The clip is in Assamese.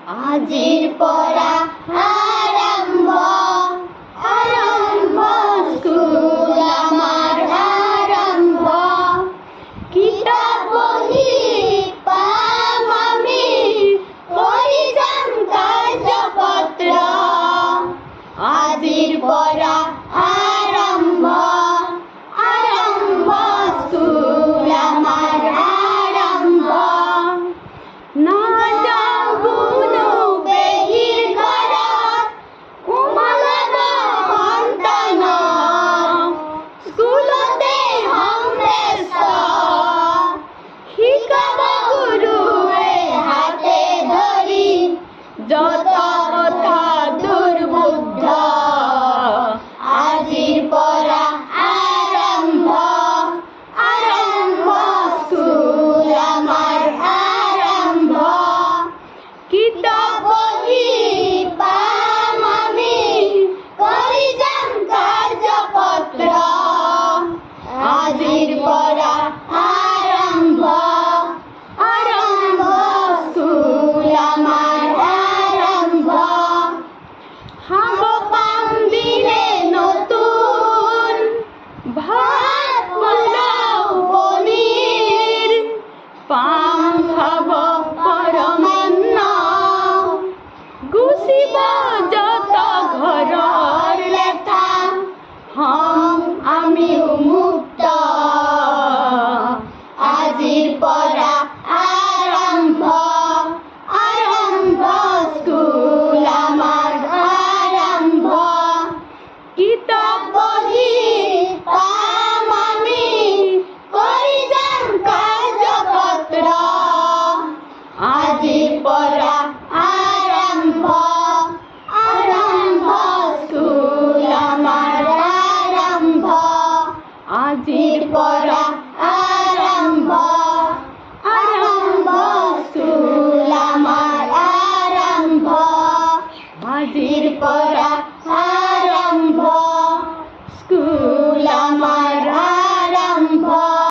আজিৰ পৰা আৰম্ভ আৰম্ভ স্কুল আমাৰ আৰম্ভ। কিতাপ বহি পাম আমি, কৰি যাম কাৰ্যপত্ৰ। আজিৰ পৰা আৰম্ভ আৰম্ভ স্কুল আমাৰ আৰম্ভ। নাযাওঁ কোনো পেহীৰ ঘৰত, সোমালাব সন্তান, স্কুলতে হম ব্যস্ত। শিকাব গুৰুৱে হাতে ধৰি, যত কথা দুৰ্বোধ্য। আজিৰ পৰা আৰম্ভ আৰম্ভ স্কুল আমাৰ আৰম্ভ। কিতাপ বহি পাম আমি, কৰি যাম কাৰ্যপত্ৰ। আজিৰ পৰা আৰম্ভ আৰম্ভ স্কুল আমাৰ আৰম্ভ। খাব পাম দিনে নতুন, ভাত পোলাও পনীৰ। পাম খাব পৰমান্ন, গুচিব যত ঘৰৰ লেঠা। হম আমিও মুক্ত। আজিৰ পৰা আৰম্ভ আৰম্ভ স্কুল আমাৰ আৰম্ভ। কিতাপ বহি পাম আমি, কৰি যাম কাৰ্যপত্ৰ। আজিৰ পৰা আৰম্ভ আৰম্ভ স্কুল আমাৰ আৰম্ভ। আজিৰ পৰা আৰম্ভ আৰম্ভ স্কুল আমাৰ আৰম্ভ। আজিৰ পৰা